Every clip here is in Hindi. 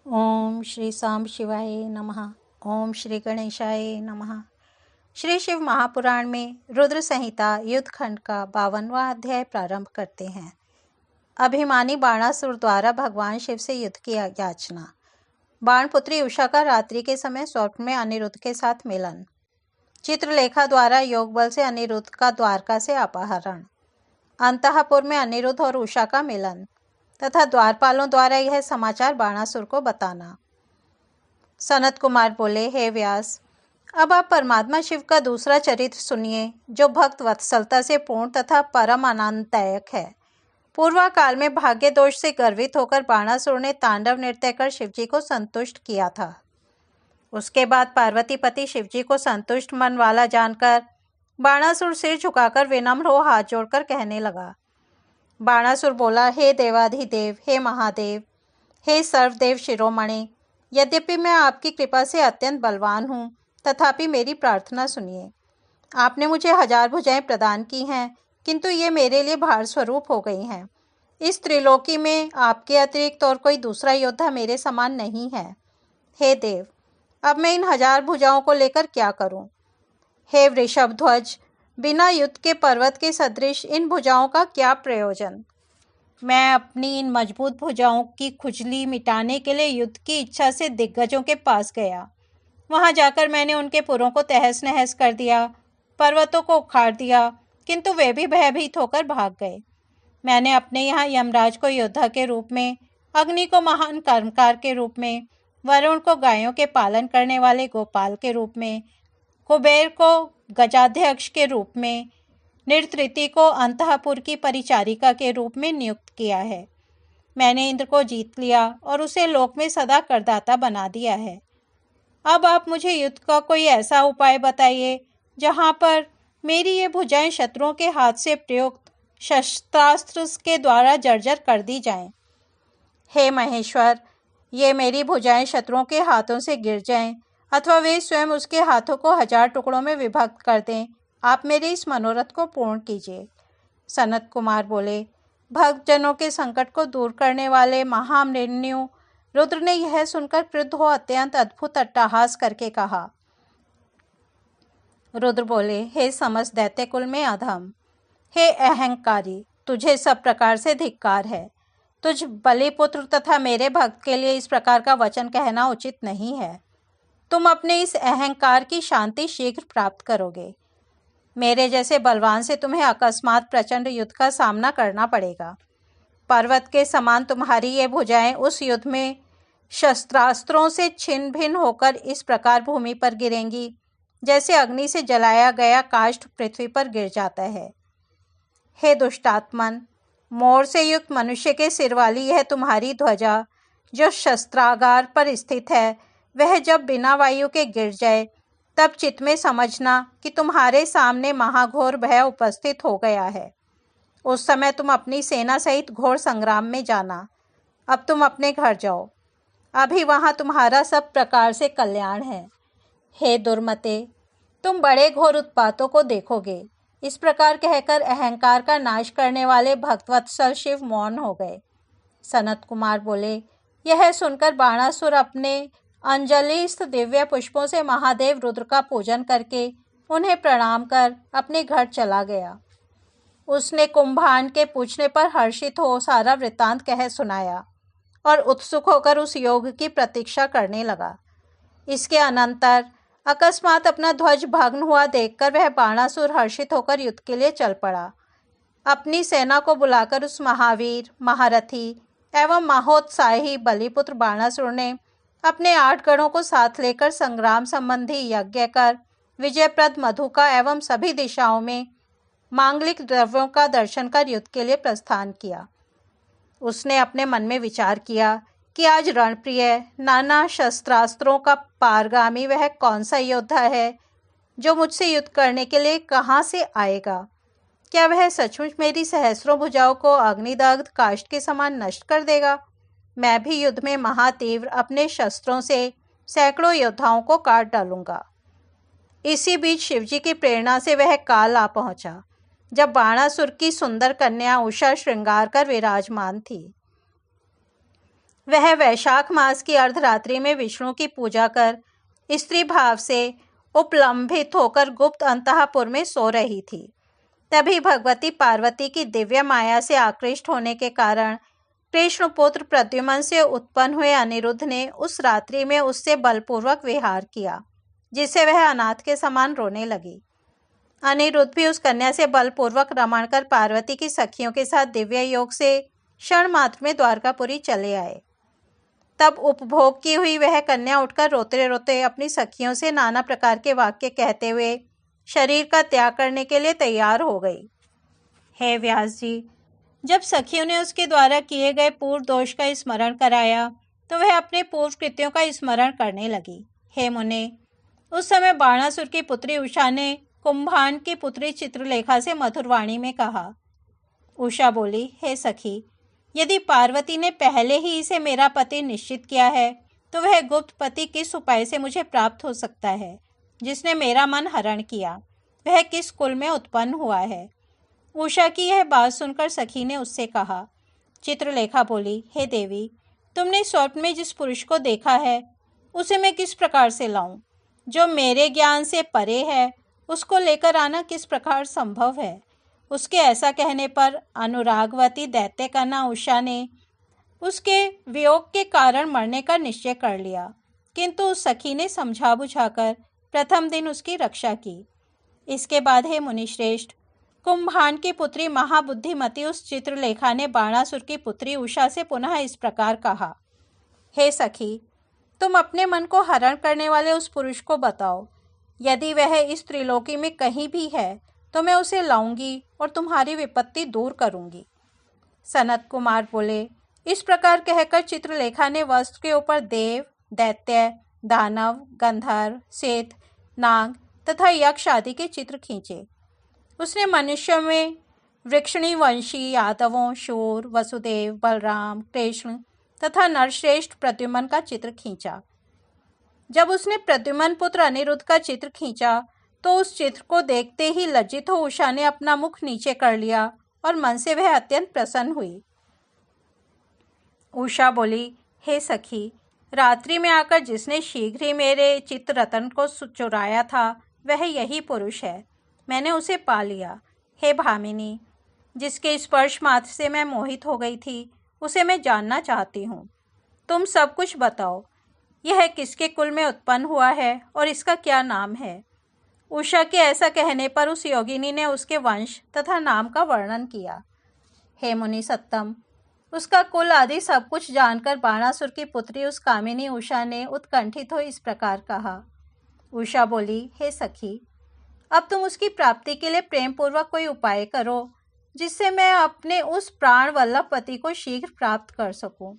ओम श्री सांब शिवाय नमः। ओम श्री गणेशाय नमः। श्री शिव महापुराण में रुद्र संहिता युद्ध खंड का 52वां अध्याय प्रारंभ करते हैं। अभिमानी बाणासुर द्वारा भगवान शिव से युद्ध की याचना। बाणपुत्री उषा का रात्रि के समय स्वप्न में अनिरुद्ध के साथ मिलन। चित्रलेखा द्वारा योग बल से अनिरुद्ध का द्वारका से अपहरण। अंतःपुर में अनिरुद्ध और उषा का मिलन तथा द्वारपालों द्वारा यह समाचार बाणासुर को बताना। सनत कुमार बोले, हे व्यास, अब आप परमात्मा शिव का दूसरा चरित्र सुनिए, जो भक्त वत्सलता से पूर्ण तथा परम आनंददायक है। पूर्वा काल में भाग्य दोष से गर्वित होकर बाणासुर ने तांडव नृत्य कर शिवजी को संतुष्ट किया था। उसके बाद पार्वतीपति शिवजी को संतुष्ट मन वाला जानकर बाणासुर सिर झुकाकर विनम्र हो हाथ जोड़कर कहने लगा। बाणासुर बोला, हे देवाधिदेव, हे महादेव, हे सर्वदेव शिरोमणि, यद्यपि मैं आपकी कृपा से अत्यंत बलवान हूँ, तथापि मेरी प्रार्थना सुनिए। आपने मुझे 1000 भुजाएं प्रदान की हैं, किंतु ये मेरे लिए भार स्वरूप हो गई हैं। इस त्रिलोकी में आपके अतिरिक्त और कोई दूसरा योद्धा मेरे समान नहीं है। हे देव, अब मैं इन 1000 भुजाओं को लेकर क्या करूं? हे वृषभ ध्वज, बिना युद्ध के पर्वत के सदृश इन भुजाओं का क्या प्रयोजन? मैं अपनी इन मजबूत भुजाओं की खुजली मिटाने के लिए युद्ध की इच्छा से दिग्गजों के पास गया। वहां जाकर मैंने उनके पुरों को तहस नहस कर दिया, पर्वतों को उखाड़ दिया, किंतु वे भी भयभीत होकर भाग गए। मैंने अपने यहाँ यमराज को योद्धा के रूप में, अग्नि को महान कर्मकार के रूप में, वरुण को गायों के पालन करने वाले गोपाल के रूप में, कुबेर को गजाध्यक्ष के रूप में, नृतृति को अंतःपुर की परिचारिका के रूप में नियुक्त किया है। मैंने इंद्र को जीत लिया और उसे लोक में सदा करदाता बना दिया है। अब आप मुझे युद्ध का कोई ऐसा उपाय बताइए जहाँ पर मेरी ये भुजाएं शत्रुओं के हाथ से प्रयुक्त शस्त्रास्त्र के द्वारा जर्जर कर दी जाएं। हे महेश्वर, ये मेरी भुजाएं शत्रुओं के हाथों से गिर जाएं अथवा वे स्वयं उसके हाथों को 1000 टुकड़ों में विभक्त कर दें। आप मेरे इस मनोरथ को पूर्ण कीजिए। सनत कुमार बोले, भक्तजनों के संकट को दूर करने वाले महामृत्यु रुद्र ने यह सुनकर क्रुद्ध हो अत्यंत अद्भुत अट्टहास करके कहा। रुद्र बोले, हे समस्त दैत्य कुल में अधम, हे अहंकारी, तुझे सब प्रकार से धिक्कार है। तुझ बलिपुत्र तथा मेरे भक्त के लिए इस प्रकार का वचन कहना उचित नहीं है। तुम अपने इस अहंकार की शांति शीघ्र प्राप्त करोगे। मेरे जैसे बलवान से तुम्हें अकस्मात प्रचंड युद्ध का सामना करना पड़ेगा। पर्वत के समान तुम्हारी ये भुजाएं उस युद्ध में शस्त्रास्त्रों से छिन्न भिन्न होकर इस प्रकार भूमि पर गिरेंगी, जैसे अग्नि से जलाया गया काष्ठ पृथ्वी पर गिर जाता है। हे दुष्टात्मन, मोर से युक्त मनुष्य के सिर वाली यह तुम्हारी ध्वजा जो शस्त्रागार पर स्थित है, वह जब बिना वायु के गिर जाए, तब चित्त में समझना कि तुम्हारे सामने महाघोर भय उपस्थित हो गया है। उस समय तुम अपनी सेना सहित घोर संग्राम में जाना। अब तुम अपने घर जाओ, अभी वहां तुम्हारा सब प्रकार से कल्याण है। हे दुर्मते, तुम बड़े घोर उत्पातों को देखोगे। इस प्रकार कहकर अहंकार का नाश करने वाले भक्तवत्सल शिव मौन हो गए। सनत कुमार बोले, यह सुनकर बाणासुर अपने अंजलिस्थ दिव्य पुष्पों से महादेव रुद्र का पूजन करके उन्हें प्रणाम कर अपने घर चला गया। उसने कुंभांड के पूछने पर हर्षित हो सारा वृत्तांत कह सुनाया और उत्सुक होकर उस योग की प्रतीक्षा करने लगा। इसके अनंतर अकस्मात अपना ध्वज भग्न हुआ देखकर वह बाणासुर हर्षित होकर युद्ध के लिए चल पड़ा। अपनी सेना को बुलाकर उस महावीर, महारथी एवं महोत्साही बलिपुत्र बाणासुर ने अपने 8 गणों को साथ लेकर संग्राम संबंधी यज्ञ कर विजयप्रद मधु का एवं सभी दिशाओं में मांगलिक द्रव्यों का दर्शन कर युद्ध के लिए प्रस्थान किया। उसने अपने मन में विचार किया कि आज रणप्रिय नाना शस्त्रास्त्रों का पारगामी वह कौन सा योद्धा है जो मुझसे युद्ध करने के लिए कहाँ से आएगा। क्या वह सचमुच मेरी सहस्रों भुजाओं को अग्निदग्ध काष्ठ के समान नष्ट कर देगा? मैं भी युद्ध में महातीव्र अपने शस्त्रों से सैकड़ों योद्धाओं को काट डालूंगा। इसी बीच शिवजी की प्रेरणा से वह काल आ पहुंचा, जब बाणासुर की सुंदर कन्या उषा श्रृंगार कर विराजमान थी। वह वैशाख मास की अर्धरात्रि में विष्णु की पूजा कर स्त्री भाव से उपलंबित होकर गुप्त अंतःपुर में सो रही थी। तभी भगवती पार्वती की दिव्य माया से आकृष्ट होने के कारण कृष्ण पुत्र प्रद्युम्न से उत्पन्न हुए अनिरुद्ध ने उस रात्रि में उससे बलपूर्वक विहार किया, जिससे वह अनाथ के समान रोने लगी। अनिरुद्ध भी उस कन्या से बलपूर्वक रमण कर पार्वती की सखियों के साथ दिव्य योग से क्षण मात्र में द्वारकापुरी चले आए। तब उपभोग की हुई वह कन्या उठकर रोते रोते अपनी सखियों से नाना प्रकार के वाक्य कहते हुए शरीर का त्याग करने के लिए तैयार हो गई। हे व्यास जी, जब सखियों ने उसके द्वारा किए गए पूर्व दोष का स्मरण कराया तो वह अपने पूर्व कृत्यों का स्मरण करने लगी। हे मुने, उस समय बाणासुर की पुत्री उषा ने कुंभांड की पुत्री चित्रलेखा से मधुर वाणी में कहा। उषा बोली, हे सखी, यदि पार्वती ने पहले ही इसे मेरा पति निश्चित किया है तो वह गुप्त पति किस उपाय से मुझे प्राप्त हो सकता है जिसने मेरा मन हरण किया? वह किस कुल में उत्पन्न हुआ है? उषा की यह बात सुनकर सखी ने उससे कहा। चित्रलेखा बोली, हे देवी, तुमने स्वप्न में जिस पुरुष को देखा है उसे मैं किस प्रकार से लाऊं? जो मेरे ज्ञान से परे है उसको लेकर आना किस प्रकार संभव है? उसके ऐसा कहने पर अनुरागवती दैत्य कन्या उषा ने उसके वियोग के कारण मरने का निश्चय कर लिया, किंतु उस सखी ने समझा बुझाकर प्रथम दिन उसकी रक्षा की। इसके बाद हे मुनिश्रेष्ठ, कुंभांड की पुत्री महाबुद्धिमती उस चित्रलेखा ने बाणासुर की पुत्री उषा से पुनः इस प्रकार कहा। हे सखी, तुम अपने मन को हरण करने वाले उस पुरुष को बताओ। यदि वह इस त्रिलोकी में कहीं भी है तो मैं उसे लाऊंगी और तुम्हारी विपत्ति दूर करूंगी। सनत कुमार बोले, इस प्रकार कहकर चित्रलेखा ने वस्त्र के ऊपर देव, दैत्य, दानव, गंधर्व, श्वेत, नाग तथा यक्ष आदि के चित्र खींचे। उसने मनुष्यों में वृक्षणी वंशी यादवों, शूर, वसुदेव, बलराम, कृष्ण तथा नरश्रेष्ठ प्रद्युम्न का चित्र खींचा। जब उसने प्रद्युम्न पुत्र अनिरुद्ध का चित्र खींचा तो उस चित्र को देखते ही लज्जित हो उषा ने अपना मुख नीचे कर लिया और मन से वह अत्यंत प्रसन्न हुई। उषा बोली, हे सखी, रात्रि में आकर जिसने शीघ्र ही मेरे चित्त रतन को चुराया था वह यही पुरुष है। मैंने उसे पा लिया। हे भामिनी, जिसके स्पर्श मात्र से मैं मोहित हो गई थी उसे मैं जानना चाहती हूँ। तुम सब कुछ बताओ। यह किसके कुल में उत्पन्न हुआ है और इसका क्या नाम है? उषा के ऐसा कहने पर उस योगिनी ने उसके वंश तथा नाम का वर्णन किया। हे मुनि सत्तम, उसका कुल आदि सब कुछ जानकर बाणासुर की पुत्री उस कामिनी उषा ने उत्कंठित हो इस प्रकार कहा। उषा बोली, हे सखी, अब तुम उसकी प्राप्ति के लिए प्रेम पूर्वक कोई उपाय करो जिससे मैं अपने उस प्राण वल्लभ पति को शीघ्र प्राप्त कर सकूं।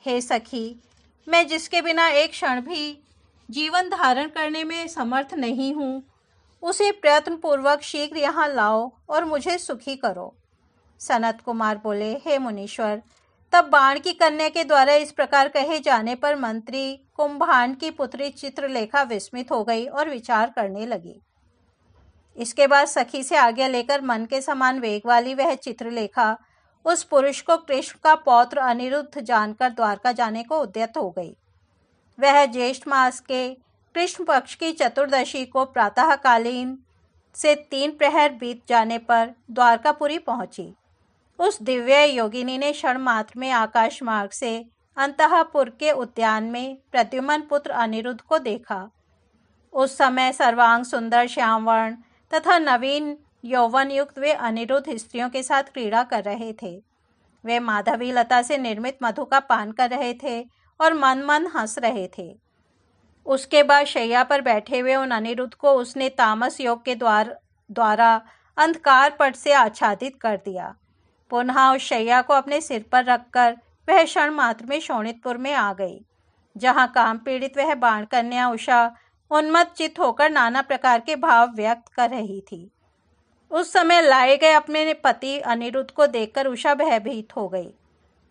हे सखी, मैं जिसके बिना एक क्षण भी जीवन धारण करने में समर्थ नहीं हूँ उसे प्रयत्न पूर्वक शीघ्र यहाँ लाओ और मुझे सुखी करो। सनत कुमार बोले, हे मुनीश्वर, तब बाण की कन्या के द्वारा इस प्रकार कहे जाने पर मंत्री कुंभांड की पुत्री चित्रलेखा विस्मित हो गई और विचार करने लगी। इसके बाद सखी से आज्ञा लेकर मन के समान वेग वाली वह चित्रलेखा उस पुरुष को कृष्ण का पौत्र अनिरुद्ध जानकर द्वारका जाने को उद्यत हो गई। वह ज्येष्ठ मास के कृष्ण पक्ष की चतुर्दशी को प्रातःकालीन से 3 प्रहर बीत जाने पर द्वारकापुरी पहुंची। उस दिव्य योगिनी ने क्षण मात्र में आकाश मार्ग से अंतःपुर के उद्यान में प्रद्युम्न पुत्र अनिरुद्ध को देखा। उस समय सर्वांग सुंदर श्यामवर्ण तथा नवीन यौवन युक्त वे अनिरुद्ध स्त्रियों के साथ क्रीड़ा कर रहे थे। वे माधवी लता से निर्मित मधु का पान कर रहे थे और मन मन हंस रहे थे। उसके बाद शैया पर बैठे हुए उन अनिरुद्ध को उसने तामस योग के द्वारा अंधकार पट से आच्छादित कर दिया। पुनः उस शैया को अपने सिर पर रखकर वह क्षण मात्र में शोणितपुर में आ गई, जहाँ काम पीड़ित वह बाण कन्या उषा उन्मत्त चित्त होकर नाना प्रकार के भाव व्यक्त कर रही थी। उस समय लाए गए अपने पति अनिरुद्ध को देखकर उषा भयभीत हो गई।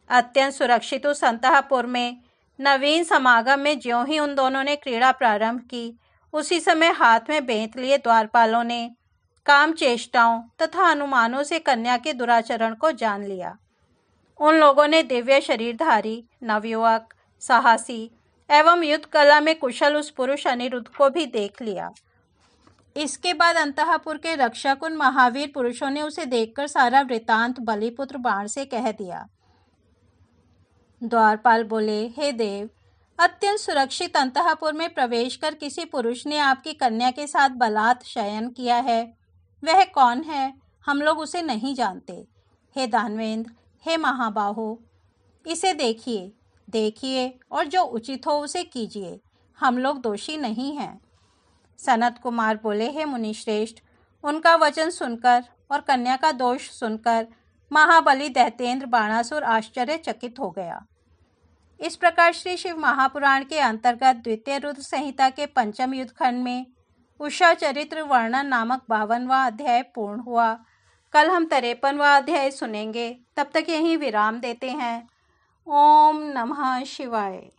अत्यंत सुरक्षित उस अंतःपुर में नवीन समागम में ज्यों ही उन दोनों ने क्रीड़ा प्रारंभ की, उसी समय हाथ में बेंत लिए द्वारपालों ने काम चेष्टाओं तथा अनुमानों से कन्या के दुराचरण को जान लिया। उन लोगों ने दिव्य शरीरधारी, नवयुवक, साहसी एवं युद्ध कला में कुशल उस पुरुष अनिरुद्ध को भी देख लिया। इसके बाद अंतःपुर के रक्षक उन महावीर पुरुषों ने उसे देखकर सारा वृतांत बलिपुत्र बाण से कह दिया। द्वारपाल बोले, हे देव, अत्यंत सुरक्षित अंतःपुर में प्रवेश कर किसी पुरुष ने आपकी कन्या के साथ बलात् शयन किया है। वह कौन है? हम लोग उसे नहीं जानते। हे दानवेंद्र, हे महाबाहो, इसे देखिए और जो उचित हो उसे कीजिए। हम लोग दोषी नहीं हैं। सनत कुमार बोले, हे मुनिश्रेष्ठ, उनका वचन सुनकर और कन्या का दोष सुनकर महाबली दैत्येंद्र बाणासुर आश्चर्यचकित हो गया। इस प्रकार श्री शिव महापुराण के अंतर्गत द्वितीय रुद्र संहिता के पंचम युद्ध खंड में उषा चरित्र वर्णन नामक 52वां अध्याय पूर्ण हुआ। कल हम 53वां अध्याय सुनेंगे। तब तक यहीं विराम देते हैं। ओम नमः शिवाय।